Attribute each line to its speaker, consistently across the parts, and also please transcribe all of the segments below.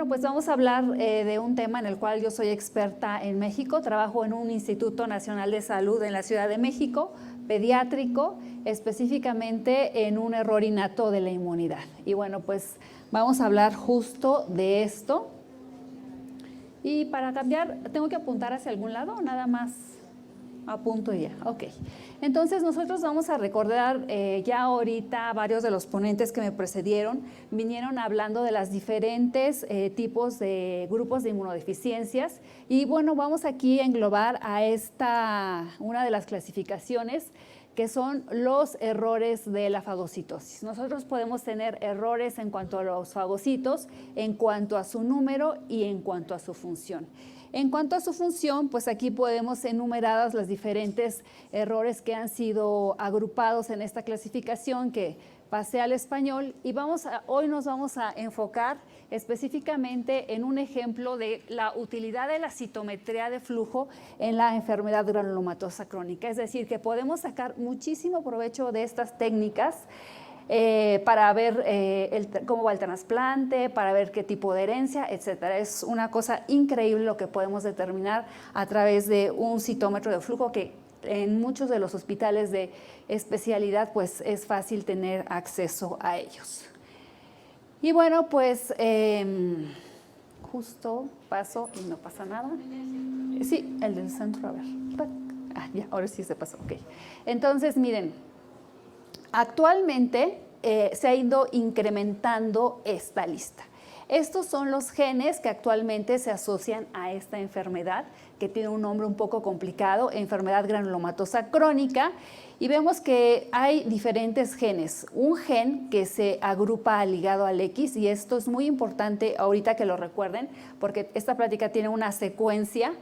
Speaker 1: pues vamos a hablar de un tema en el cual yo soy experta en México. Trabajo en un Instituto Nacional de Salud en la Ciudad de México, pediátrico, específicamente en un error innato de la inmunidad. Y bueno, pues vamos a hablar justo de esto. Y para cambiar, ¿tengo que apuntar hacia algún lado o nada más apunto y ya? Ok. Entonces nosotros vamos a recordar ya ahorita varios de los ponentes que me precedieron vinieron hablando de las diferentes tipos de grupos de inmunodeficiencias y bueno, vamos aquí a englobar a una de las clasificaciones que son los errores de la fagocitosis. Nosotros podemos tener errores en cuanto a los fagocitos, en cuanto a su número y en cuanto a su función. En cuanto a su función, pues aquí podemos enumeradas las diferentes errores que han sido agrupados en esta clasificación que pasé al español y hoy nos vamos a enfocar específicamente en un ejemplo de la utilidad de la citometría de flujo en la enfermedad granulomatosa crónica. Es decir, que podemos sacar muchísimo provecho de estas técnicas para ver cómo va el trasplante, para ver qué tipo de herencia, etcétera. Es una cosa increíble lo que podemos determinar a través de un citómetro de flujo que en muchos de los hospitales de especialidad pues es fácil tener acceso a ellos. Y bueno, pues justo paso y no pasa nada. Sí, el del centro, a ver. Ya, ahora sí se pasó, ok. Entonces, miren, actualmente se ha ido incrementando esta lista. Estos son los genes que actualmente se asocian a esta enfermedad, que tiene un nombre un poco complicado, enfermedad granulomatosa crónica, y vemos que hay diferentes genes. Un gen que se agrupa ligado al X, y esto es muy importante ahorita que lo recuerden, porque esta plática tiene una secuencia.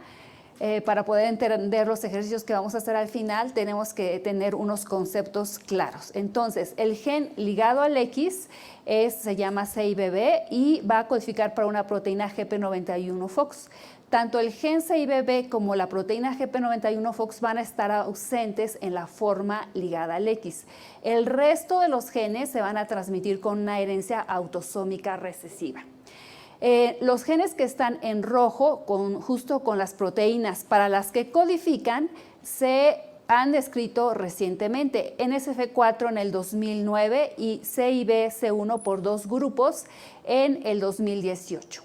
Speaker 1: Para poder entender los ejercicios que vamos a hacer al final, tenemos que tener unos conceptos claros. Entonces, el gen ligado al X se llama CIBB y va a codificar para una proteína GP91-FOX. Tanto el gen CIBB como la proteína GP91-FOX van a estar ausentes en la forma ligada al X. El resto de los genes se van a transmitir con una herencia autosómica recesiva. Los genes que están en rojo, justo con las proteínas para las que codifican, se han descrito recientemente, NSF4 en el 2009 y CIBC1 por 2 grupos en el 2018.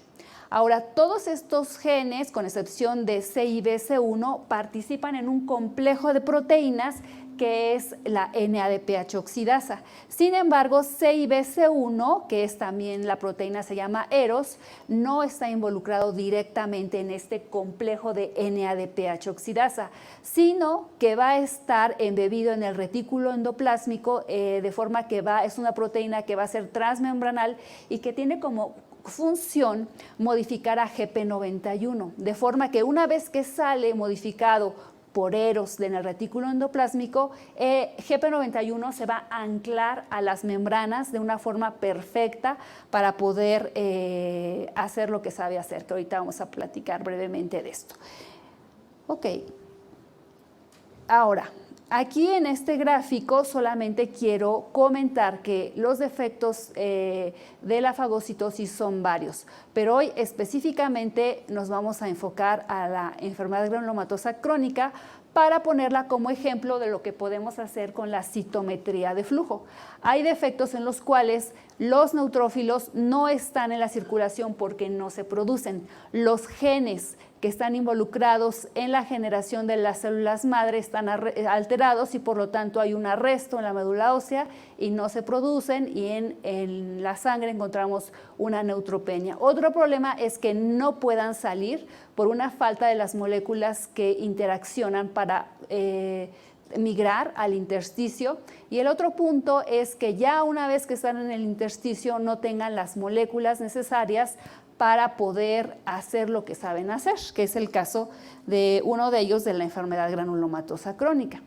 Speaker 1: Ahora, todos estos genes, con excepción de CIBC1, participan en un complejo de proteínas que es la NADPH oxidasa. Sin embargo, CIBC1, que es también la proteína, se llama EROS, no está involucrado directamente en este complejo de NADPH oxidasa, sino que va a estar embebido en el retículo endoplásmico, de forma que es una proteína que va a ser transmembranal y que tiene como función modificar a GP91, de forma que una vez que sale modificado por EROS en el retículo endoplásmico, GP91 se va a anclar a las membranas de una forma perfecta para poder hacer lo que sabe hacer, que ahorita vamos a platicar brevemente de esto. Ok, ahora, aquí en este gráfico solamente quiero comentar que los defectos de la fagocitosis son varios, pero hoy específicamente nos vamos a enfocar a la enfermedad granulomatosa crónica para ponerla como ejemplo de lo que podemos hacer con la citometría de flujo. Hay defectos en los cuales los neutrófilos no están en la circulación porque no se producen. Los genes que están involucrados en la generación de las células madre están alterados y por lo tanto hay un arresto en la médula ósea y no se producen, y en la sangre encontramos una neutropenia. Otro problema es que no puedan salir por una falta de las moléculas que interaccionan para migrar al intersticio, y el otro punto es que ya una vez que están en el intersticio no tengan las moléculas necesarias para poder hacer lo que saben hacer, que es el caso de uno de ellos de la enfermedad granulomatosa crónica.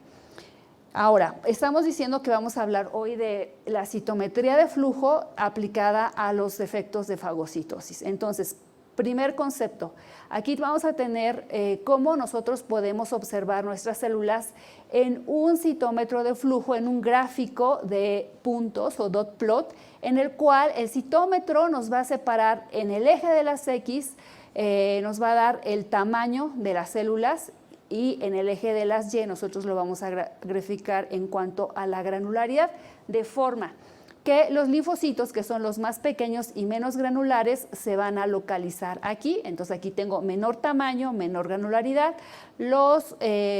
Speaker 1: Ahora, estamos diciendo que vamos a hablar hoy de la citometría de flujo aplicada a los defectos de fagocitosis. Entonces, Primer concepto, aquí vamos a tener cómo nosotros podemos observar nuestras células en un citómetro de flujo, en un gráfico de puntos o dot plot, en el cual el citómetro nos va a separar en el eje de las X, nos va a dar el tamaño de las células, y en el eje de las Y nosotros lo vamos a graficar en cuanto a la granularidad, de forma que los linfocitos, que son los más pequeños y menos granulares, se van a localizar aquí. Entonces aquí tengo menor tamaño, menor granularidad. Los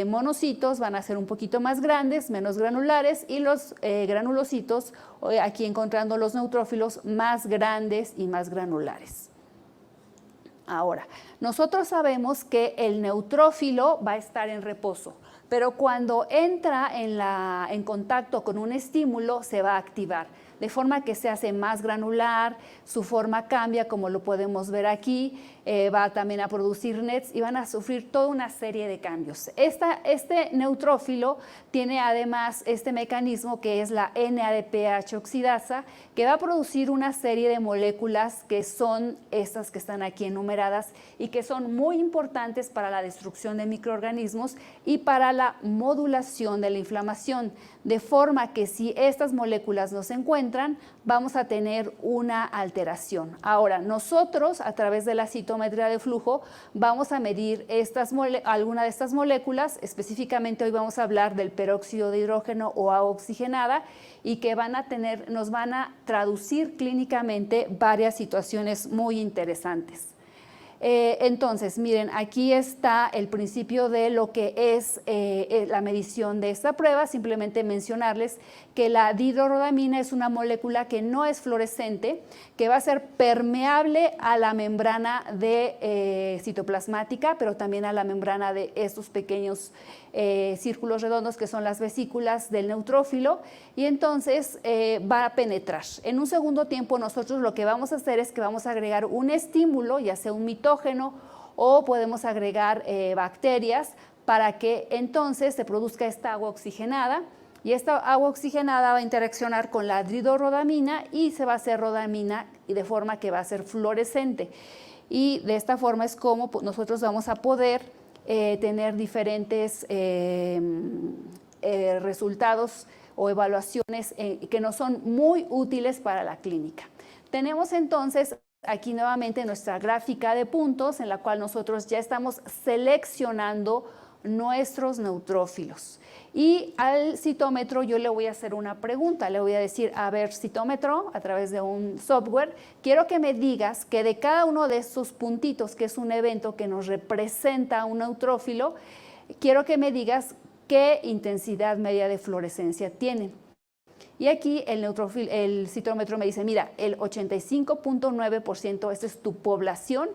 Speaker 1: monocitos van a ser un poquito más grandes, menos granulares, y los granulocitos, aquí encontrando los neutrófilos, más grandes y más granulares. Ahora, nosotros sabemos que el neutrófilo va a estar en reposo, pero cuando entra en contacto con un estímulo se va a activar, de forma que se hace más granular, su forma cambia, como lo podemos ver aquí, va también a producir NETs y van a sufrir toda una serie de cambios. Este neutrófilo tiene además este mecanismo que es la NADPH oxidasa, que va a producir una serie de moléculas que son estas que están aquí enumeradas y que son muy importantes para la destrucción de microorganismos y para la modulación de la inflamación, de forma que si estas moléculas no se encuentran, vamos a tener una alteración. Ahora, nosotros a través de la citometría de flujo vamos a medir alguna de estas moléculas, específicamente hoy vamos a hablar del peróxido de hidrógeno o agua oxigenada, y que nos van a traducir clínicamente varias situaciones muy interesantes. Entonces, miren, aquí está el principio de lo que es la medición de esta prueba. Simplemente mencionarles que la dihidrorodamina es una molécula que no es fluorescente, que va a ser permeable a la membrana citoplasmática, pero también a la membrana de estos pequeños círculos redondos que son las vesículas del neutrófilo, y entonces va a penetrar. En un segundo tiempo nosotros lo que vamos a hacer es que vamos a agregar un estímulo, ya sea un mitógeno o podemos agregar bacterias, para que entonces se produzca esta agua oxigenada, y esta agua oxigenada va a interaccionar con la dihidrorodamina y se va a hacer rodamina, y de forma que va a ser fluorescente, y de esta forma es como nosotros vamos a poder tener diferentes resultados o evaluaciones que nos son muy útiles para la clínica. Tenemos entonces aquí nuevamente nuestra gráfica de puntos, en la cual nosotros ya estamos seleccionando nuestros neutrófilos. Y al citómetro yo le voy a hacer una pregunta, le voy a decir: a ver, citómetro, a través de un software, quiero que me digas que de cada uno de estos puntitos, que es un evento que nos representa un neutrófilo, quiero que me digas qué intensidad media de fluorescencia tienen. Y aquí el citómetro me dice: mira, el 85.9%, esta es tu población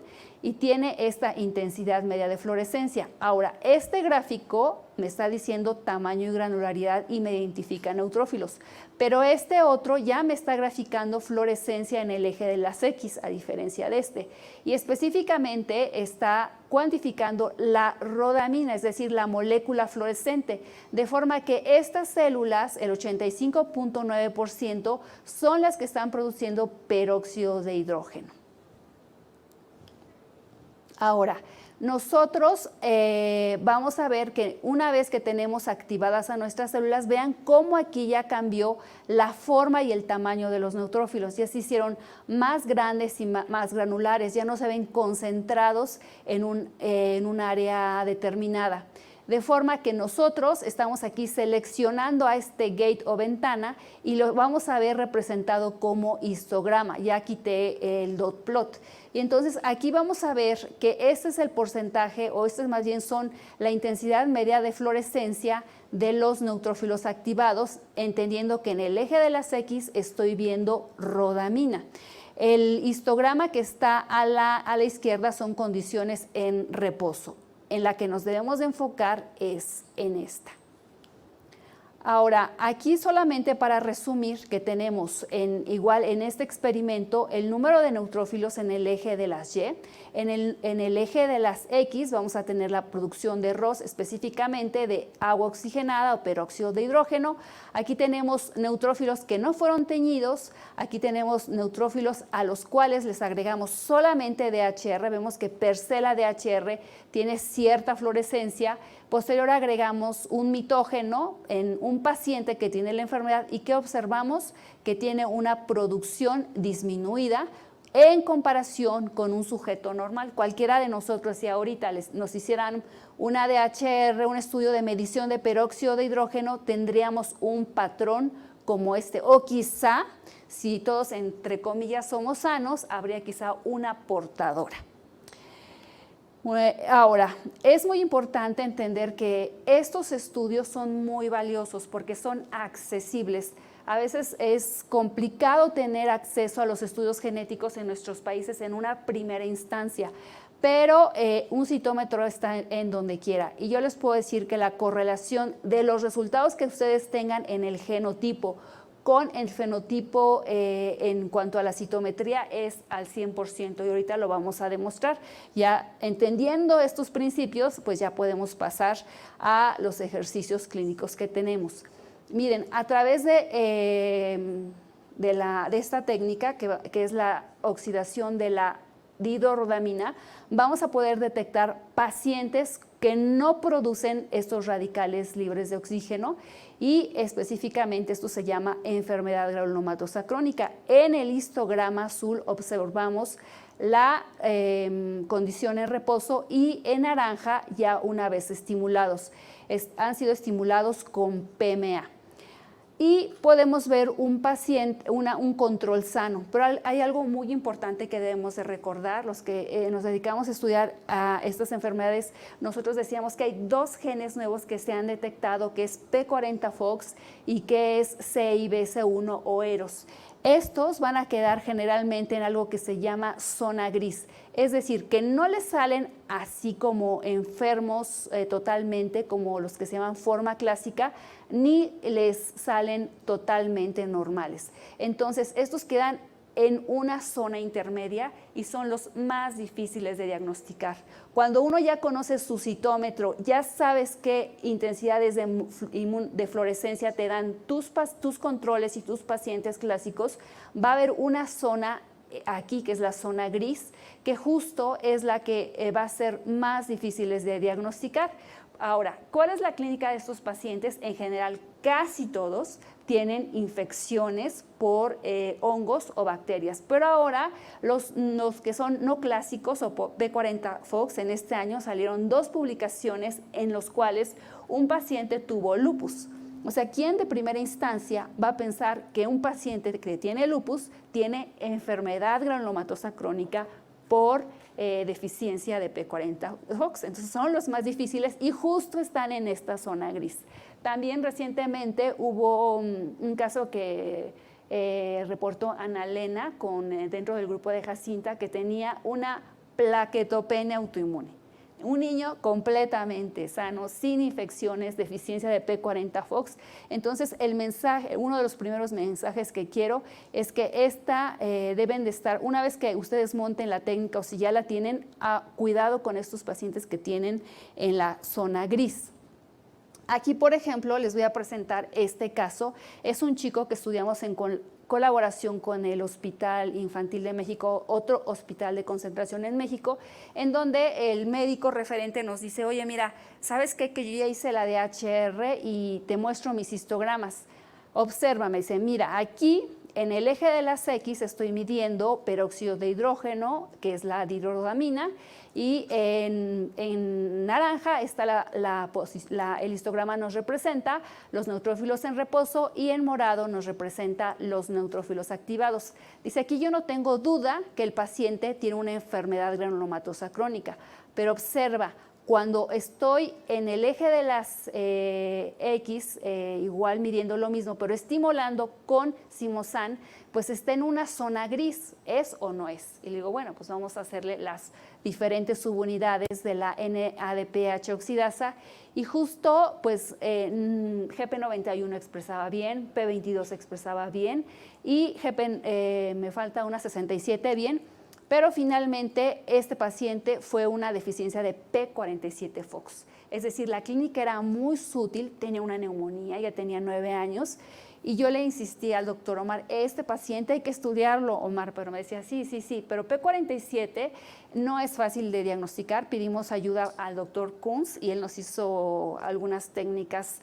Speaker 1: y tiene esta intensidad media de fluorescencia. Ahora, este gráfico me está diciendo tamaño y granularidad y me identifica neutrófilos, pero este otro ya me está graficando fluorescencia en el eje de las X, a diferencia de este, y específicamente está cuantificando la rodamina, es decir, la molécula fluorescente, de forma que estas células, el 85.9%, son las que están produciendo peróxido de hidrógeno. Ahora, nosotros vamos a ver que una vez que tenemos activadas a nuestras células, vean cómo aquí ya cambió la forma y el tamaño de los neutrófilos. Ya se hicieron más grandes y más granulares, ya no se ven concentrados en un área determinada. De forma que nosotros estamos aquí seleccionando a este gate o ventana y lo vamos a ver representado como histograma. Ya quité el dot plot. Y entonces aquí vamos a ver que este es el porcentaje, o estos más bien son la intensidad media de fluorescencia de los neutrófilos activados, entendiendo que en el eje de las X estoy viendo rodamina. El histograma que está a la izquierda son condiciones en reposo. En la que nos debemos de enfocar es en esta. Ahora, aquí solamente para resumir que tenemos igual en este experimento el número de neutrófilos en el eje de las Y, en el eje de las X vamos a tener la producción de ROS, específicamente de agua oxigenada o peróxido de hidrógeno. Aquí tenemos neutrófilos que no fueron teñidos, aquí tenemos neutrófilos a los cuales les agregamos solamente DHR, vemos que per se la DHR tiene cierta fluorescencia. Posterior agregamos un mitógeno en un paciente que tiene la enfermedad y que observamos que tiene una producción disminuida en comparación con un sujeto normal. Cualquiera de nosotros, si ahorita nos hicieran una DHR, un estudio de medición de peróxido de hidrógeno, tendríamos un patrón como este. O quizá, si todos entre comillas somos sanos, habría quizá una portadora. Ahora, es muy importante entender que estos estudios son muy valiosos porque son accesibles. A veces es complicado tener acceso a los estudios genéticos en nuestros países en una primera instancia, pero un citómetro está en donde quiera. Y yo les puedo decir que la correlación de los resultados que ustedes tengan en el genotipo con el fenotipo en cuanto a la citometría es al 100% y ahorita lo vamos a demostrar. Ya entendiendo estos principios, pues ya podemos pasar a los ejercicios clínicos que tenemos. Miren, a través de esta técnica, que es la oxidación de la dihidrorodamina, vamos a poder detectar pacientes que no producen estos radicales libres de oxígeno y específicamente esto se llama enfermedad granulomatosa crónica. En el histograma azul observamos la condición en reposo y en naranja ya una vez estimulados. Han sido estimulados con PMA. Y podemos ver un paciente, un control sano. Pero hay algo muy importante que debemos de recordar. Los que nos dedicamos a estudiar a estas enfermedades, nosotros decíamos que hay dos genes nuevos que se han detectado, que es P40Fox y que es CIBC1 o EROS. Estos van a quedar generalmente en algo que se llama zona gris, es decir, que no les salen así como enfermos totalmente, como los que se llaman forma clásica, ni les salen totalmente normales. Entonces, estos quedan en una zona intermedia y son los más difíciles de diagnosticar. Cuando uno ya conoce su citómetro, ya sabes qué intensidades de fluorescencia te dan tus controles y tus pacientes clásicos, va a haber una zona aquí, que es la zona gris, que justo es la que va a ser más difíciles de diagnosticar. Ahora, ¿cuál es la clínica de estos pacientes? En general, casi todos tienen infecciones por hongos o bacterias, pero ahora los que son no clásicos o P40Fox, en este año salieron 2 publicaciones en los cuales un paciente tuvo lupus. O sea, ¿quién de primera instancia va a pensar que un paciente que tiene lupus tiene enfermedad granulomatosa crónica por deficiencia de P40Fox? Entonces son los más difíciles y justo están en esta zona gris. También recientemente hubo un caso que reportó Ana Elena dentro del grupo de Jacinta, que tenía una plaquetopenia autoinmune. Un niño completamente sano, sin infecciones, deficiencia de P40Fox. Entonces, el mensaje, uno de los primeros mensajes que quiero es que deben de estar, una vez que ustedes monten la técnica o si ya la tienen, cuidado con estos pacientes que tienen en la zona gris. Aquí, por ejemplo, les voy a presentar este caso. Es un chico que estudiamos en colaboración con el Hospital Infantil de México, otro hospital de concentración en México, en donde el médico referente nos dice, oye, mira, ¿sabes qué? Que yo ya hice la DHR y te muestro mis histogramas. Obsérvame, dice, mira, aquí en el eje de las X estoy midiendo peróxido de hidrógeno, que es la dihidrorodamina, y en naranja está el histograma nos representa los neutrófilos en reposo y en morado nos representa los neutrófilos activados. Dice, aquí yo no tengo duda que el paciente tiene una enfermedad granulomatosa crónica, pero observa, Cuando estoy en el eje de las X, igual midiendo lo mismo, pero estimulando con simosan, pues está en una zona gris, ¿es o no es? Y le digo, bueno, pues vamos a hacerle las diferentes subunidades de la NADPH oxidasa, y justo pues GP91 expresaba bien, P22 expresaba bien, y me falta una 67 bien, pero finalmente este paciente fue una deficiencia de P47-FOX. Es decir, la clínica era muy sutil, tenía una neumonía, ya tenía 9 años, y yo le insistí al doctor Omar, este paciente hay que estudiarlo, Omar, pero me decía, sí, pero P47 no es fácil de diagnosticar. Pedimos ayuda al doctor Kunz y él nos hizo algunas técnicas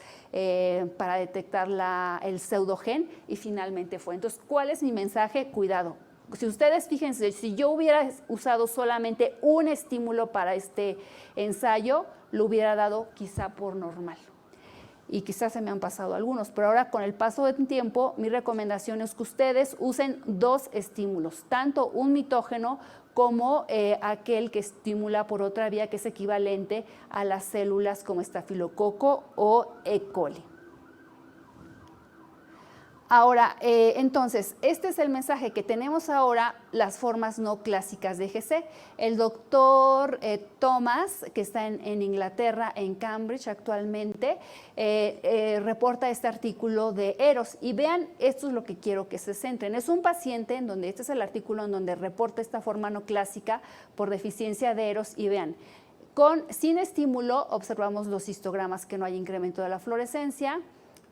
Speaker 1: para detectar el pseudogen y finalmente fue. Entonces, ¿cuál es mi mensaje? Cuidado. Si ustedes fíjense, si yo hubiera usado solamente un estímulo para este ensayo, lo hubiera dado quizá por normal. Y quizás se me han pasado algunos, pero ahora con el paso del tiempo, mi recomendación es que ustedes usen 2 estímulos, tanto un mitógeno como aquel que estimula por otra vía, que es equivalente a las células como estafilococo o E. coli. Ahora, entonces, este es el mensaje que tenemos ahora, las formas no clásicas de EGC. El doctor Thomas, que está en Inglaterra, en Cambridge actualmente, reporta este artículo de Eros. Y vean, esto es lo que quiero que se centren. Es un paciente en donde, este es el artículo en donde reporta esta forma no clásica por deficiencia de Eros. Y vean, sin estímulo observamos los histogramas que no hay incremento de la fluorescencia.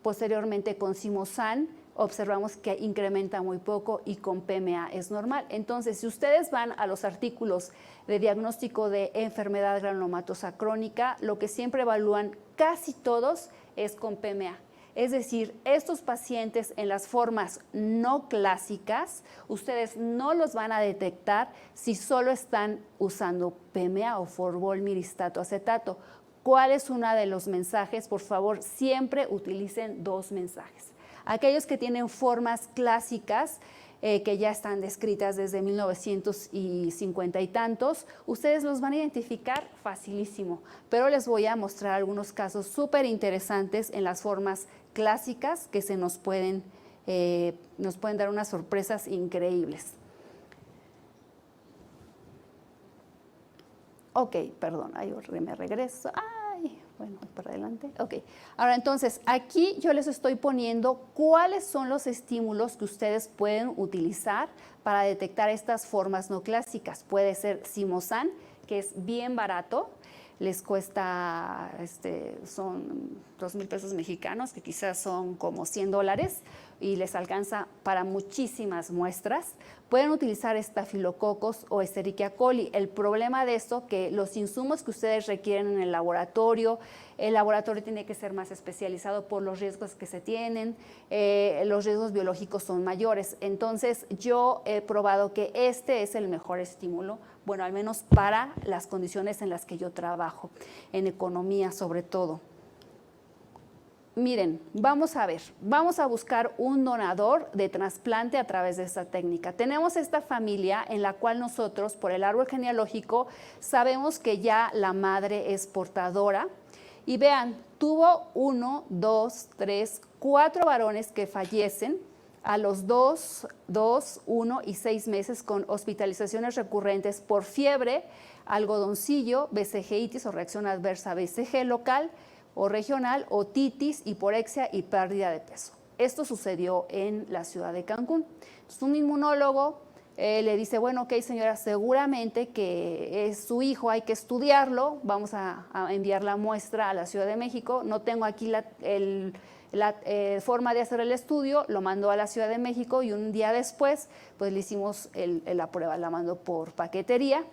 Speaker 1: Posteriormente con simosan observamos que incrementa muy poco y con PMA es normal. Entonces, si ustedes van a los artículos de diagnóstico de enfermedad granulomatosa crónica, lo que siempre evalúan casi todos es con PMA. Es decir, estos pacientes en las formas no clásicas, ustedes no los van a detectar si solo están usando PMA o forbolmiristato acetato. ¿Cuál es uno de los mensajes? Por favor, siempre utilicen 2 mensajes. Aquellos que tienen formas clásicas, que ya están descritas desde 1950 y tantos, ustedes los van a identificar facilísimo, pero les voy a mostrar algunos casos súper interesantes en las formas clásicas que nos pueden dar unas sorpresas increíbles. Ok, perdón, ahí me regreso. Bueno, para adelante. Ok. Ahora, entonces, aquí yo les estoy poniendo cuáles son los estímulos que ustedes pueden utilizar para detectar estas formas no clásicas. Puede ser simosan, que es bien barato, les cuesta, son 2,000 pesos mexicanos, que quizás son como $100, y les alcanza para muchísimas muestras. Pueden utilizar estafilococos o Escherichia coli. El problema de esto, que los insumos que ustedes requieren en el laboratorio tiene que ser más especializado por los riesgos que se tienen, los riesgos biológicos son mayores. Entonces, yo he probado que este es el mejor estímulo, bueno, al menos para las condiciones en las que yo trabajo, en economía sobre todo. Miren, vamos a buscar un donador de trasplante a través de esta técnica. Tenemos esta familia en la cual nosotros, por el árbol genealógico, sabemos que ya la madre es portadora. Y vean, tuvo 1, 2, 3, 4 varones que fallecen a los 2, 1 y 6 meses con hospitalizaciones recurrentes por fiebre, algodoncillo, BCG-itis o reacción adversa BCG local o regional, otitis, hiporexia y pérdida de peso. Esto sucedió en la ciudad de Cancún. Entonces, un inmunólogo le dice, bueno, ok, señora, seguramente que es su hijo, hay que estudiarlo, vamos a enviar la muestra a la Ciudad de México. No tengo aquí la forma de hacer el estudio, lo mandó a la Ciudad de México y un día después pues le hicimos la prueba, la mandó por paquetería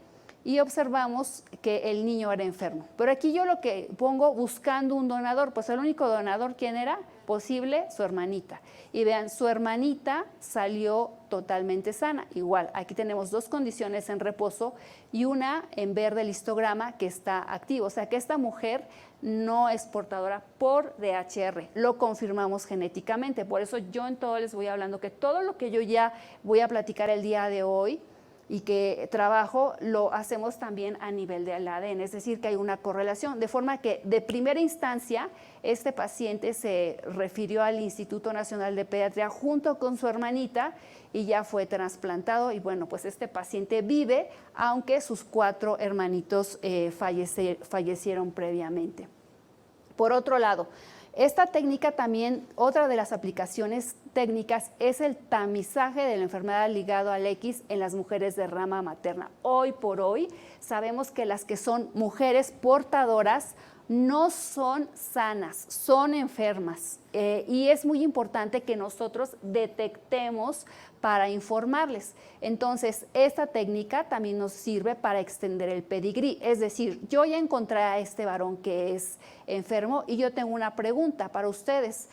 Speaker 1: y observamos que el niño era enfermo. Pero aquí yo lo que pongo, buscando un donador, pues el único donador, ¿quién era? Posible, su hermanita. Y vean, su hermanita salió totalmente sana. Igual, aquí tenemos 2 condiciones en reposo y una en verde el histograma que está activo. O sea que esta mujer no es portadora por DHR. Lo confirmamos genéticamente. Por eso yo en todo les voy hablando que todo lo que yo ya voy a platicar el día de hoy y que trabajo lo hacemos también a nivel del ADN, es decir, que hay una correlación, de forma que de primera instancia este paciente se refirió al Instituto Nacional de Pediatría junto con su hermanita y ya fue trasplantado y bueno, pues este paciente vive, aunque sus 4 hermanitos fallecieron previamente. Por otro lado, esta técnica también, otra de las aplicaciones técnicas es el tamizaje de la enfermedad ligado al X en las mujeres de rama materna. Hoy por hoy sabemos que las que son mujeres portadoras no son sanas, son enfermas y es muy importante que nosotros detectemos para informarles. Entonces, esta técnica también nos sirve para extender el pedigrí, es decir, yo ya encontré a este varón que es enfermo y yo tengo una pregunta para ustedes.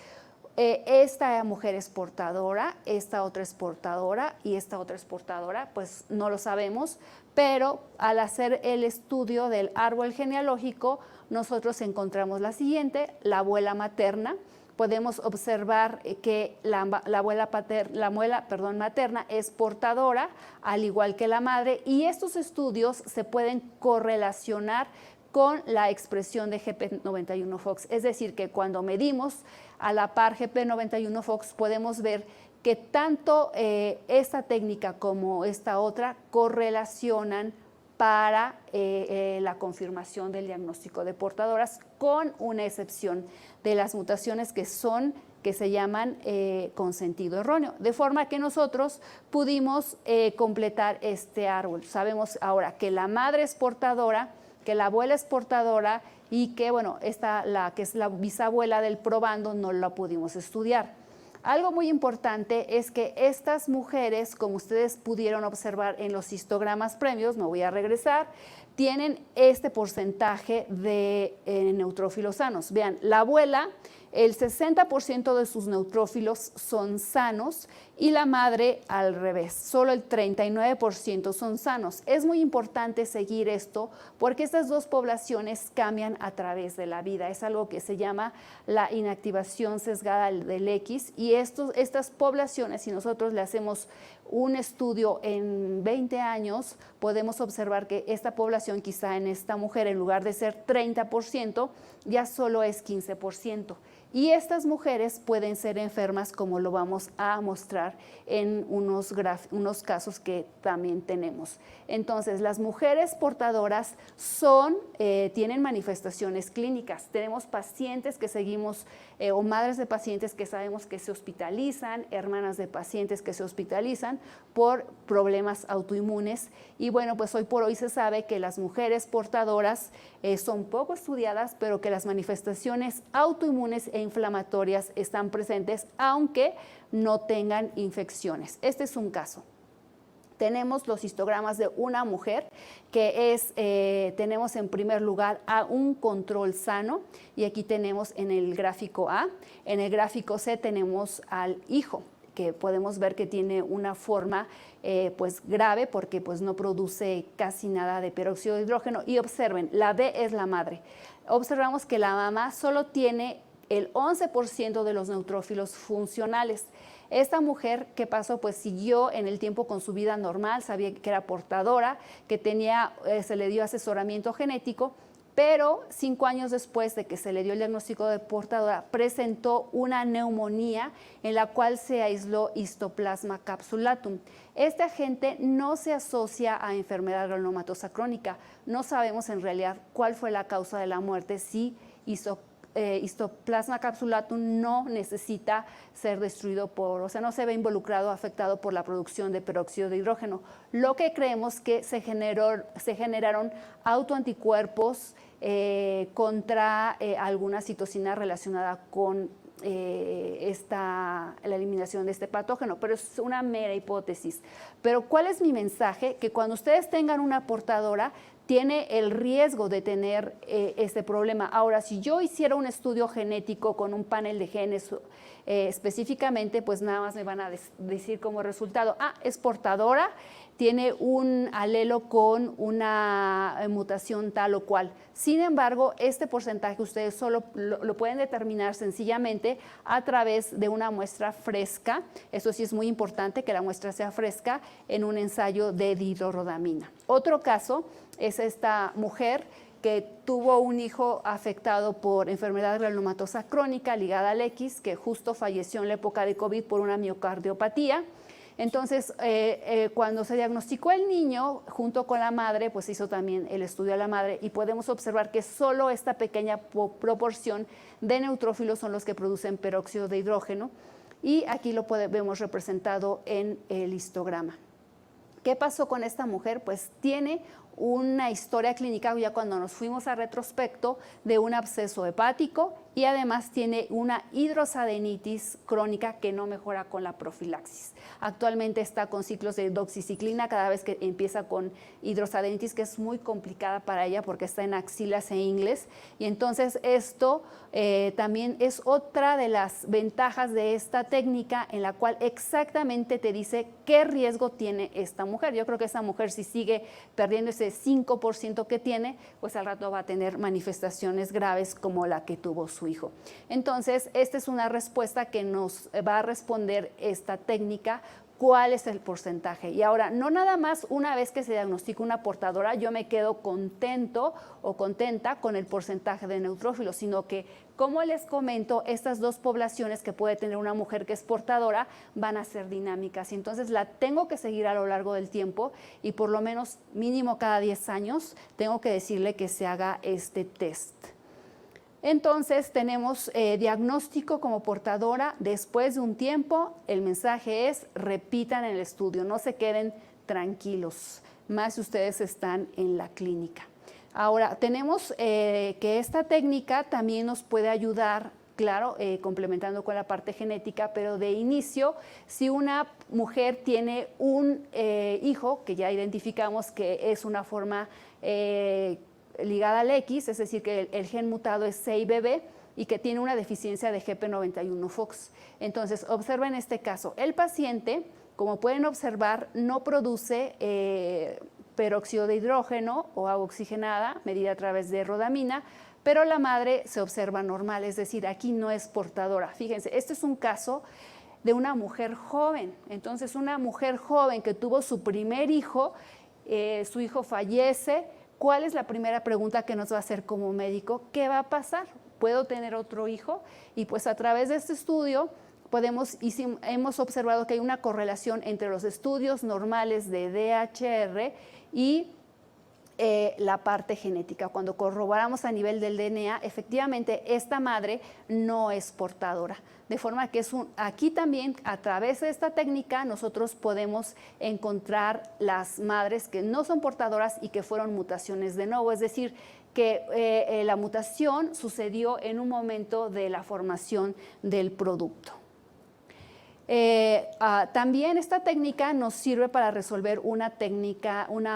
Speaker 1: Esta mujer es portadora, esta otra es portadora y esta otra es portadora, pues no lo sabemos, pero al hacer el estudio del árbol genealógico, nosotros encontramos la siguiente: la abuela materna. Podemos observar que la abuela materna es portadora, al igual que la madre, y estos estudios se pueden correlacionar con la expresión de GP91-Fox. Es decir, que cuando medimos a la par GP91-Fox podemos ver que tanto esta técnica como esta otra correlacionan para la confirmación del diagnóstico de portadoras, con una excepción de las mutaciones que se llaman con sentido erróneo, de forma que nosotros pudimos completar este árbol. Sabemos ahora que la madre es portadora, que la abuela es portadora y que, bueno, la que es la bisabuela del probando no la pudimos estudiar. Algo muy importante es que estas mujeres, como ustedes pudieron observar en los histogramas previos, me voy a regresar, tienen este porcentaje de neutrófilos sanos. Vean, la abuela, el 60% de sus neutrófilos son sanos y la madre al revés, solo el 39% son sanos. Es muy importante seguir esto porque estas dos poblaciones cambian a través de la vida. Es algo que se llama la inactivación sesgada del X y estas poblaciones, si nosotros le hacemos un estudio en 20 años, podemos observar que esta población, quizá en esta mujer, en lugar de ser 30%, ya solo es 15%. Y estas mujeres pueden ser enfermas, como lo vamos a mostrar en unos casos que también tenemos. Entonces, las mujeres portadoras tienen manifestaciones clínicas. Tenemos pacientes que seguimos o madres de pacientes que sabemos que se hospitalizan, hermanas de pacientes que se hospitalizan por problemas autoinmunes. Y bueno, pues hoy por hoy se sabe que las mujeres portadoras son poco estudiadas, pero que las manifestaciones autoinmunes e inflamatorias están presentes, aunque no tengan infecciones. Este es un caso. Tenemos los histogramas de una mujer que tenemos en primer lugar a un control sano y aquí tenemos en el gráfico A. En el gráfico C tenemos al hijo, que podemos ver que tiene una forma pues grave porque pues no produce casi nada de peróxido de hidrógeno. Y observen, la B es la madre. Observamos que la mamá solo tiene el 11% de los neutrófilos funcionales. Esta mujer, ¿qué pasó? Pues siguió en el tiempo con su vida normal, sabía que era portadora, que se le dio asesoramiento genético, pero 5 años después de que se le dio el diagnóstico de portadora, presentó una neumonía en la cual se aisló Histoplasma capsulatum. Este agente no se asocia a enfermedad granulomatosa crónica. No sabemos en realidad cuál fue la causa de la muerte, si Histoplasma capsulatum no necesita ser destruido o sea, no se ve involucrado, afectado por la producción de peróxido de hidrógeno. Lo que creemos que se generaron autoanticuerpos contra alguna citocina relacionada con la eliminación de este patógeno, pero es una mera hipótesis. Pero ¿cuál es mi mensaje? Que cuando ustedes tengan una portadora, tiene el riesgo de tener este problema. Ahora, si yo hiciera un estudio genético con un panel de genes específicamente, pues nada más me van a decir como resultado, es portadora, tiene un alelo con una mutación tal o cual. Sin embargo, este porcentaje ustedes solo lo pueden determinar sencillamente a través de una muestra fresca. Eso sí es muy importante, que la muestra sea fresca, en un ensayo de dihidrorodamina. Otro caso es esta mujer que tuvo un hijo afectado por enfermedad granulomatosa crónica ligada al X, que justo falleció en la época de COVID por una miocardiopatía. Entonces, cuando se diagnosticó el niño, junto con la madre, pues se hizo también el estudio a la madre y podemos observar que solo esta pequeña proporción de neutrófilos son los que producen peróxido de hidrógeno, y aquí lo vemos representado en el histograma. ¿Qué pasó con esta mujer? Pues tiene una historia clínica, ya cuando nos fuimos a retrospecto, de un absceso hepático, y además tiene una hidrosadenitis crónica que no mejora con la profilaxis. Actualmente está con ciclos de doxiciclina cada vez que empieza con hidrosadenitis, que es muy complicada para ella porque está en axilas e ingles, y entonces esto también es otra de las ventajas de esta técnica, en la cual exactamente te dice qué riesgo tiene esta mujer. Yo creo que esa mujer, si sigue perdiendo ese 5% que tiene, pues al rato va a tener manifestaciones graves como la que tuvo su hijo. Entonces, esta es una respuesta que nos va a responder esta técnica. ¿Cuál es el porcentaje? Y ahora, no nada más una vez que se diagnostica una portadora, yo me quedo contento o contenta con el porcentaje de neutrófilos, sino que, como les comento, estas dos poblaciones que puede tener una mujer que es portadora van a ser dinámicas, y entonces la tengo que seguir a lo largo del tiempo, y por lo menos mínimo cada 10 años tengo que decirle que se haga este test. Entonces tenemos diagnóstico como portadora. Después de un tiempo, el mensaje es: repitan el estudio, no se queden tranquilos, más si ustedes están en la clínica. Ahora, tenemos que esta técnica también nos puede ayudar, claro, complementando con la parte genética, pero de inicio, si una mujer tiene un hijo que ya identificamos que es una forma ligada al X, es decir, que el gen mutado es CIBB y que tiene una deficiencia de GP91-FOX. Entonces, observen este caso. El paciente, como pueden observar, no produce peróxido de hidrógeno o agua oxigenada, medida a través de rodamina, pero la madre se observa normal, es decir, aquí no es portadora. Fíjense, este es un caso de una mujer joven. Entonces, una mujer joven que tuvo su primer hijo, su hijo fallece. ¿Cuál es la primera pregunta que nos va a hacer como médico? ¿Qué va a pasar? ¿Puedo tener otro hijo? Y pues a través de este estudio hemos observado que hay una correlación entre los estudios normales de DHR y la parte genética. Cuando corroboramos a nivel del DNA, efectivamente esta madre no es portadora. De forma que aquí también, a través de esta técnica, nosotros podemos encontrar las madres que no son portadoras y que fueron mutaciones de nuevo, es decir, que la mutación sucedió en un momento de la formación del producto. También esta técnica nos sirve para resolver una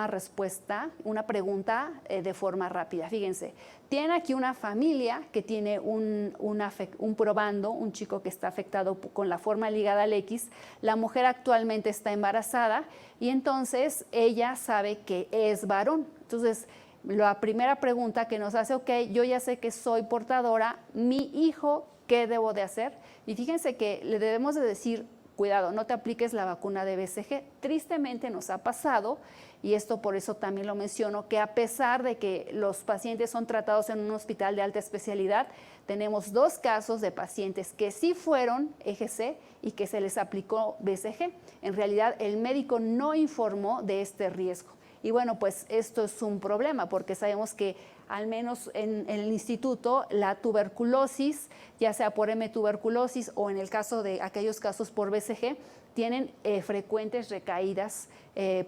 Speaker 1: respuesta, una pregunta de forma rápida. Fíjense, tienen aquí una familia que tiene un probando, un chico que está afectado con la forma ligada al X. La mujer actualmente está embarazada y entonces ella sabe que es varón. Entonces, la primera pregunta que nos hace: ok, yo ya sé que soy portadora, mi hijo, ¿qué debo de hacer? Y fíjense que le debemos de decir: cuidado, no te apliques la vacuna de BCG. Tristemente nos ha pasado, y esto por eso también lo menciono, que a pesar de que los pacientes son tratados en un hospital de alta especialidad, tenemos 2 casos de pacientes que sí fueron EGC y que se les aplicó BCG. En realidad, el médico no informó de este riesgo. Y bueno, pues esto es un problema, porque sabemos que al menos en el instituto la tuberculosis, ya sea por M-tuberculosis o en el caso de aquellos casos por BCG, tienen frecuentes recaídas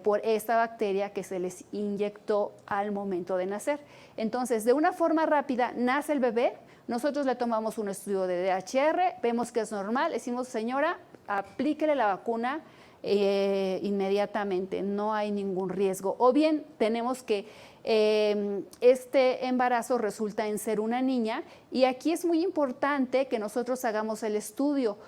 Speaker 1: por esta bacteria que se les inyectó al momento de nacer. Entonces, de una forma rápida, nace el bebé, nosotros le tomamos un estudio de DHR, vemos que es normal, decimos: señora, aplíquele la vacuna inmediatamente, no hay ningún riesgo. O bien tenemos que este embarazo resulta en ser una niña, y aquí es muy importante que nosotros hagamos el estudio.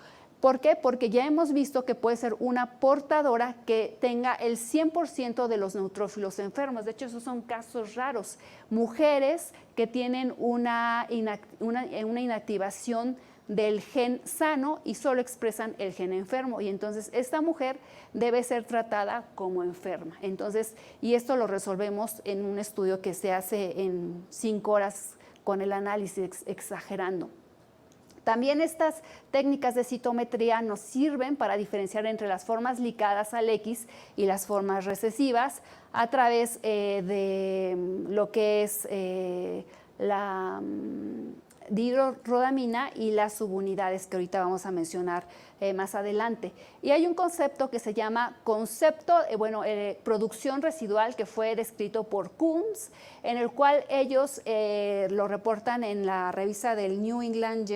Speaker 1: ¿Por qué? Porque ya hemos visto que puede ser una portadora que tenga el 100% de los neutrófilos enfermos. De hecho, esos son casos raros. Mujeres que tienen una inactivación del gen sano y solo expresan el gen enfermo. Y entonces esta mujer debe ser tratada como enferma. Entonces, y esto lo resolvemos en un estudio que se hace en 5 horas con el análisis exagerando. También estas técnicas de citometría nos sirven para diferenciar entre las formas ligadas al X y las formas recesivas a través de lo que es la dihidrorodamina y las subunidades que ahorita vamos a mencionar más adelante. Y hay un concepto que se llama producción residual, que fue descrito por Coombs, en el cual ellos lo reportan en la revista del New England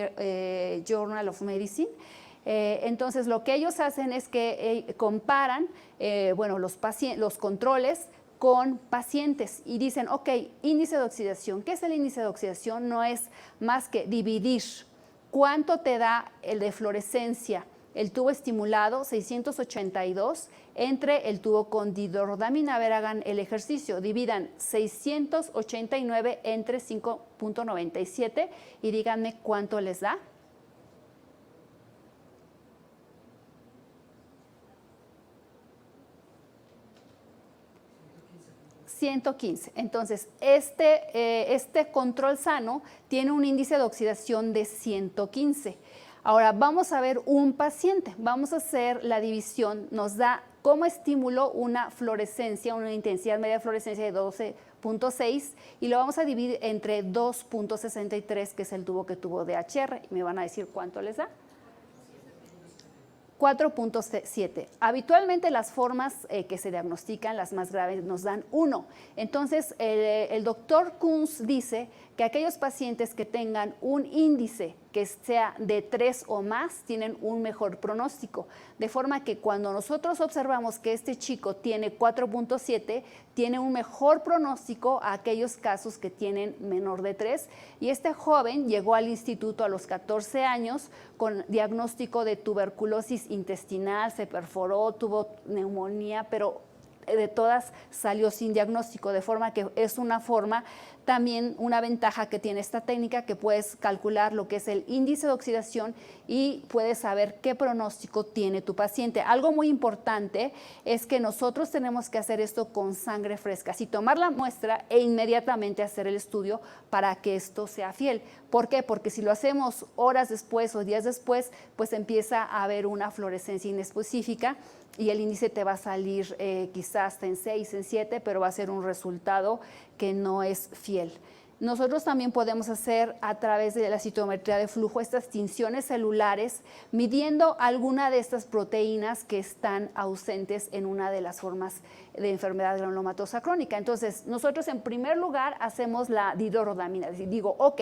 Speaker 1: Journal of Medicine. Entonces, lo que ellos hacen es que comparan los controles con pacientes y dicen, ok, índice de oxidación. ¿Qué es el índice de oxidación? No es más que dividir cuánto te da el de fluorescencia, el tubo estimulado 682 entre el tubo con dihidrorodamina. A ver, hagan el ejercicio, dividan 689 entre 5.97 y díganme cuánto les da. 115. Entonces, este control sano tiene un índice de oxidación de 115. Ahora, vamos a ver un paciente. Vamos a hacer la división. Nos da como estímulo una fluorescencia, una intensidad media de fluorescencia de 12.6 y lo vamos a dividir entre 2.63, que es el tubo que tuvo DHR. Y me van a decir cuánto les da. 4.7. Habitualmente las formas que se diagnostican, las más graves, nos dan 1. Entonces, el doctor Kunz dice que aquellos pacientes que tengan un índice que sea de 3 o más tienen un mejor pronóstico. De forma que cuando nosotros observamos que este chico tiene 4.7, tiene un mejor pronóstico a aquellos casos que tienen menor de 3. Y este joven llegó al instituto a los 14 años con diagnóstico de tuberculosis intestinal, se perforó, tuvo neumonía, pero de todas salió sin diagnóstico, de forma que es una forma, también una ventaja que tiene esta técnica, que puedes calcular lo que es el índice de oxidación y puedes saber qué pronóstico tiene tu paciente. Algo muy importante es que nosotros tenemos que hacer esto con sangre fresca, así tomar la muestra e inmediatamente hacer el estudio para que esto sea fiel. ¿Por qué? Porque si lo hacemos horas después o días después, pues empieza a haber una fluorescencia inespecífica y el índice te va a salir quizás hasta en 6, en 7, pero va a ser un resultado que no es fiel. Nosotros también podemos hacer a través de la citometría de flujo estas tinciones celulares midiendo alguna de estas proteínas que están ausentes en una de las formas de enfermedad granulomatosa crónica. Entonces, nosotros en primer lugar hacemos la dihidrorodamina. Digo, ok,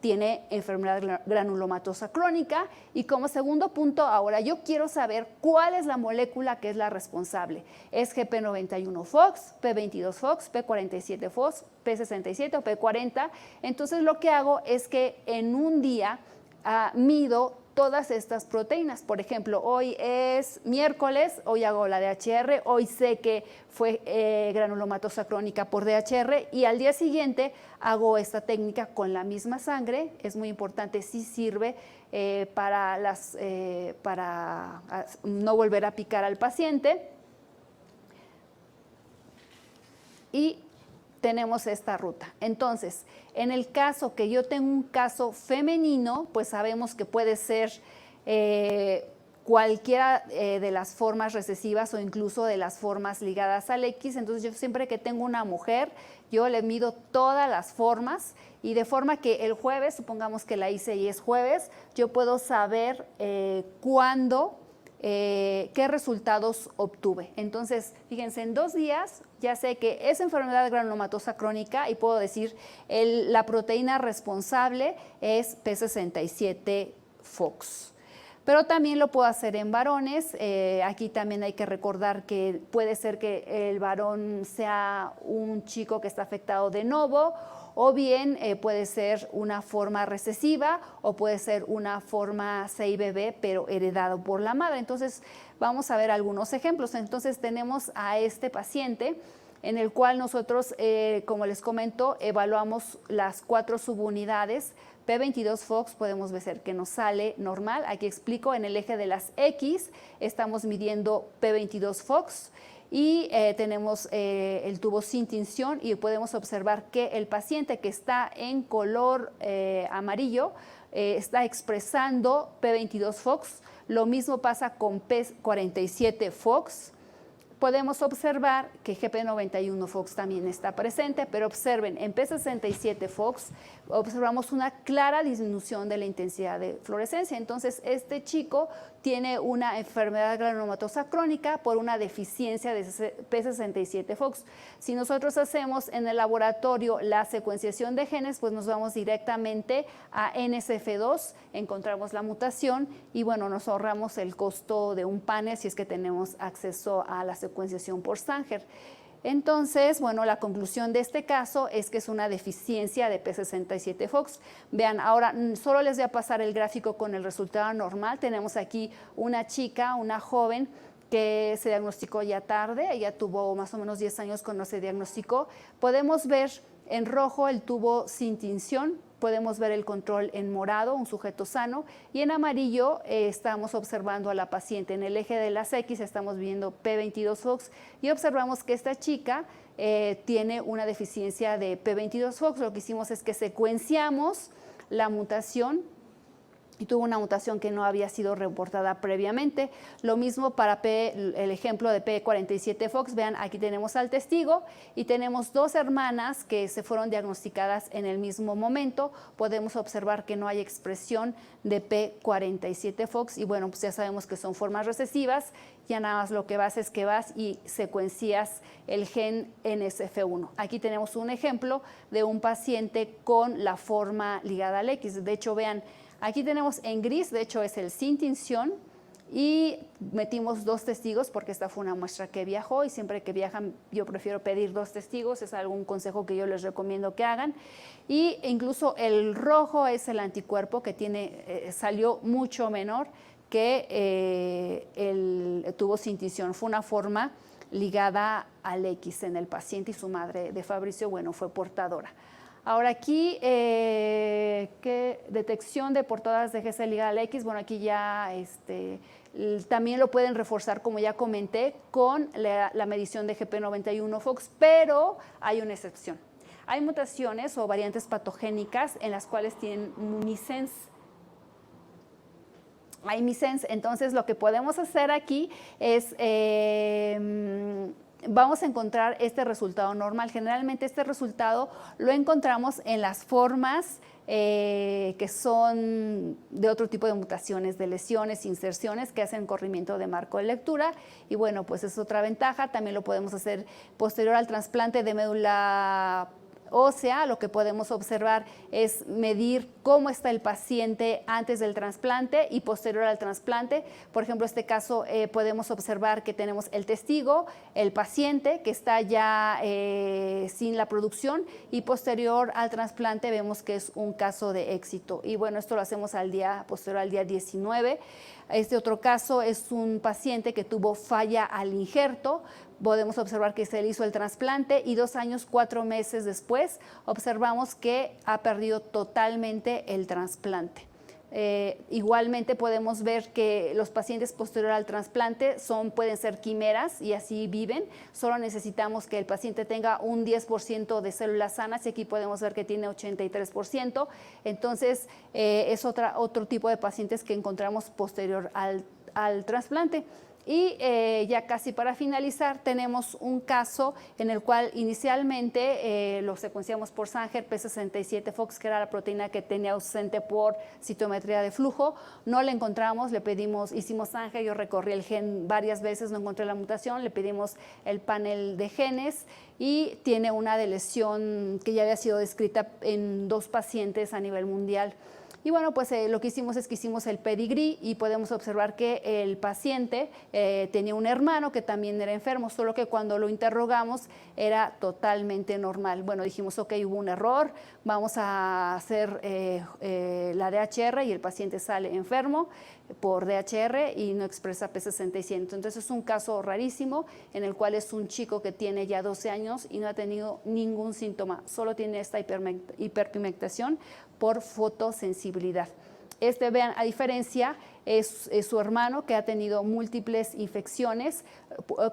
Speaker 1: tiene enfermedad granulomatosa crónica y como segundo punto, ahora yo quiero saber cuál es la molécula que es la responsable. ¿Es GP91-FOX, P22-FOX, P47-FOX, P67 o P40? Entonces, lo que hago es que en un día mido todas estas proteínas. Por ejemplo, hoy es miércoles, hoy hago la DHR, hoy sé que fue granulomatosa crónica por DHR y al día siguiente hago esta técnica con la misma sangre. Es muy importante, sí sirve para no volver a picar al paciente. Y tenemos esta ruta. Entonces, en el caso que yo tengo un caso femenino, pues sabemos que puede ser cualquiera de las formas recesivas o incluso de las formas ligadas al X. Entonces, yo siempre que tengo una mujer, yo le mido todas las formas y de forma que el jueves, supongamos que la hice y es jueves, yo puedo saber cuándo, qué resultados obtuve. Entonces, fíjense, en 2 días ya sé que es enfermedad granulomatosa crónica y puedo decir la proteína responsable es P67-FOX. Pero también lo puedo hacer en varones. Aquí también hay que recordar que puede ser que el varón sea un chico que está afectado de novo o bien puede ser una forma recesiva o puede ser una forma CIBB, pero heredado por la madre. Entonces, vamos a ver algunos ejemplos. Entonces, tenemos a este paciente en el cual nosotros, como les comento, evaluamos las 4 subunidades. P22-FOX podemos ver que nos sale normal. Aquí explico, en el eje de las X estamos midiendo P22-FOX y tenemos el tubo sin tinción y podemos observar que el paciente que está en color amarillo está expresando P22-FOX. Lo mismo pasa con P47-FOX. Podemos observar que GP91-FOX también está presente, pero observen, en P67-FOX observamos una clara disminución de la intensidad de fluorescencia. Entonces, este chico tiene una enfermedad granulomatosa crónica por una deficiencia de P67-FOX. Si nosotros hacemos en el laboratorio la secuenciación de genes, pues nos vamos directamente a NSF2, encontramos la mutación y bueno, nos ahorramos el costo de un panel si es que tenemos acceso a la secuenciación por Sanger. Entonces, bueno, la conclusión de este caso es que es una deficiencia de P67-FOX. Vean, ahora solo les voy a pasar el gráfico con el resultado normal. Tenemos aquí una chica, una joven que se diagnosticó ya tarde, ella tuvo más o menos 10 años cuando se diagnosticó. Podemos ver en rojo el tubo sin tinción, podemos ver el control en morado, un sujeto sano, y en amarillo estamos observando a la paciente. En el eje de las X estamos viendo P22-FOX y observamos que esta chica tiene una deficiencia de P22-FOX. Lo que hicimos es que secuenciamos la mutación y tuvo una mutación que no había sido reportada previamente. Lo mismo para el ejemplo de P47-FOX. Vean, aquí tenemos al testigo y tenemos 2 hermanas que se fueron diagnosticadas en el mismo momento. Podemos observar que no hay expresión de P47-FOX y bueno, pues ya sabemos que son formas recesivas. Ya nada más lo que vas es que vas y secuencias el gen NSF1. Aquí tenemos un ejemplo de un paciente con la forma ligada al X. De hecho, vean, aquí tenemos en gris, de hecho es el sin tinción, y metimos 2 testigos porque esta fue una muestra que viajó y siempre que viajan yo prefiero pedir 2 testigos, es algún consejo que yo les recomiendo que hagan. Y incluso el rojo es el anticuerpo que salió mucho menor que el tubo sin tinción. Fue una forma ligada al X en el paciente y su madre de Fabricio, bueno, fue portadora. Ahora aquí, ¿qué detección de portadoras de GC ligada al X? Bueno, aquí ya también lo pueden reforzar, como ya comenté, con la medición de GP91-FOX, pero hay una excepción. Hay mutaciones o variantes patogénicas en las cuales tienen missense. Hay missense, entonces lo que podemos hacer aquí es vamos a encontrar este resultado normal. Generalmente este resultado lo encontramos en las formas que son de otro tipo de mutaciones, de lesiones, inserciones que hacen corrimiento de marco de lectura y bueno, pues es otra ventaja. También lo podemos hacer posterior al trasplante de médula ósea. Lo que podemos observar es medir cómo está el paciente antes del trasplante y posterior al trasplante. Por ejemplo, en este caso podemos observar que tenemos el testigo, el paciente que está ya sin la producción y posterior al trasplante vemos que es un caso de éxito. Y bueno, esto lo hacemos posterior al día 19. Este otro caso es un paciente que tuvo falla al injerto. Podemos observar que se le hizo el trasplante y 2 años, 4 meses después observamos que ha perdido totalmente el trasplante. Igualmente podemos ver que los pacientes posterior al trasplante pueden ser quimeras y así viven. Solo necesitamos que el paciente tenga un 10% de células sanas y aquí podemos ver que tiene 83%. Entonces es otro tipo de pacientes que encontramos posterior al trasplante. Y ya casi para finalizar tenemos un caso en el cual inicialmente lo secuenciamos por Sanger, P67-FOX, que era la proteína que tenía ausente por citometría de flujo. No la encontramos, hicimos Sanger, yo recorrí el gen varias veces, no encontré la mutación, le pedimos el panel de genes y tiene una lesión que ya había sido descrita en 2 pacientes a nivel mundial. Y bueno, pues lo que hicimos es que hicimos el pedigrí y podemos observar que el paciente tenía un hermano que también era enfermo, solo que cuando lo interrogamos era totalmente normal. Bueno, dijimos, ok, hubo un error, vamos a hacer la DHR y el paciente sale enfermo por DHR y no expresa P60 y 100. Entonces es un caso rarísimo en el cual es un chico que tiene ya 12 años y no ha tenido ningún síntoma, solo tiene esta hiperpigmentación por fotosensibilidad. Vean, a diferencia, es su hermano que ha tenido múltiples infecciones,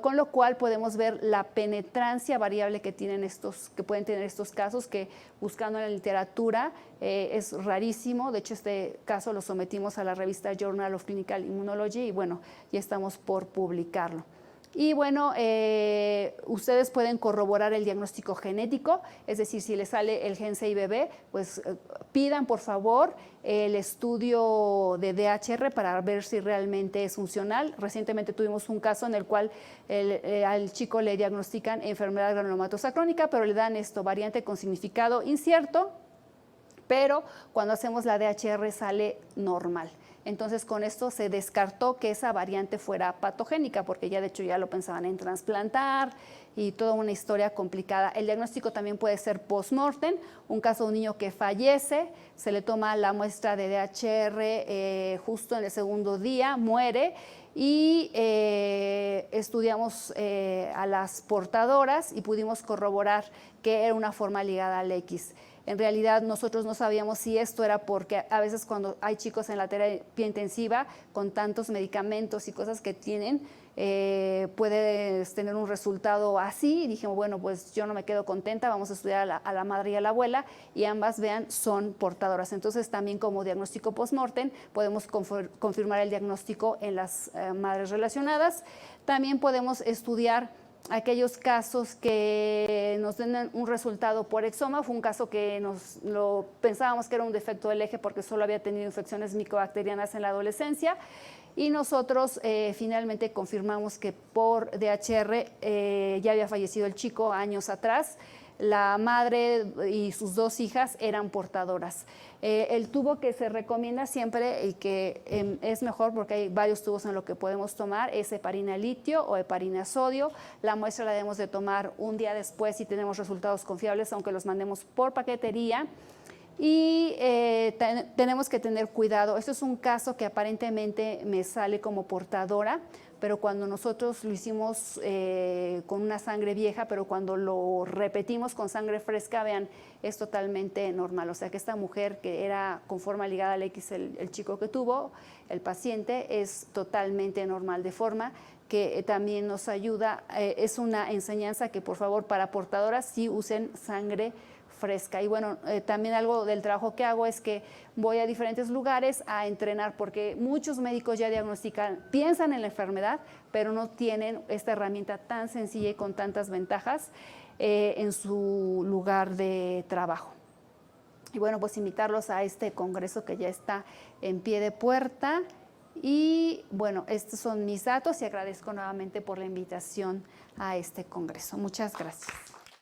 Speaker 1: con lo cual podemos ver la penetrancia variable que pueden tener estos casos, que buscando en la literatura es rarísimo. De hecho, este caso lo sometimos a la revista Journal of Clinical Immunology y bueno, ya estamos por publicarlo. Y bueno, ustedes pueden corroborar el diagnóstico genético, es decir, si les sale el gen CIBB, pues pidan por favor el estudio de DHR para ver si realmente es funcional. Recientemente tuvimos un caso en el cual al chico le diagnostican enfermedad granulomatosa crónica, pero le dan variante con significado incierto, pero cuando hacemos la DHR sale normal. Entonces con esto se descartó que esa variante fuera patogénica, porque ya de hecho ya lo pensaban en trasplantar y toda una historia complicada. El diagnóstico también puede ser post-mortem, un caso de un niño que fallece, se le toma la muestra de DHR justo en el segundo día, muere, y estudiamos a las portadoras y pudimos corroborar que era una forma ligada al X. En realidad nosotros no sabíamos si esto era porque a veces cuando hay chicos en la terapia intensiva con tantos medicamentos y cosas que tienen, puedes tener un resultado así. Y dijimos, bueno, pues yo no me quedo contenta, vamos a estudiar a la madre y a la abuela, y ambas, vean, son portadoras. Entonces también como diagnóstico post-mortem podemos confirmar el diagnóstico en las madres relacionadas. También podemos estudiar aquellos casos que nos den un resultado por exoma. Fue un caso que pensábamos que era un defecto del eje porque solo había tenido infecciones micobacterianas en la adolescencia, y nosotros finalmente confirmamos que por DHR ya había fallecido el chico años atrás. La madre y sus 2 hijas eran portadoras. El tubo que se recomienda siempre y que es mejor porque hay varios tubos en lo que podemos tomar es heparina litio o heparina sodio. La muestra la debemos de tomar un día después si tenemos resultados confiables, aunque los mandemos por paquetería. Y tenemos que tener cuidado. Esto es un caso que aparentemente me sale como portadora, pero cuando nosotros lo hicimos con una sangre vieja, pero cuando lo repetimos con sangre fresca, vean, es totalmente normal. O sea que esta mujer que era con forma ligada al X, el chico que tuvo, el paciente, es totalmente normal, de forma que también nos ayuda. Es una enseñanza que por favor para portadoras sí usen sangre fresca. Y bueno, también algo del trabajo que hago es que voy a diferentes lugares a entrenar, porque muchos médicos ya diagnostican, piensan en la enfermedad, pero no tienen esta herramienta tan sencilla y con tantas ventajas en su lugar de trabajo. Y bueno, pues invitarlos a este congreso que ya está en pie de puerta. Y bueno, estos son mis datos y agradezco nuevamente por la invitación a este congreso. Muchas gracias.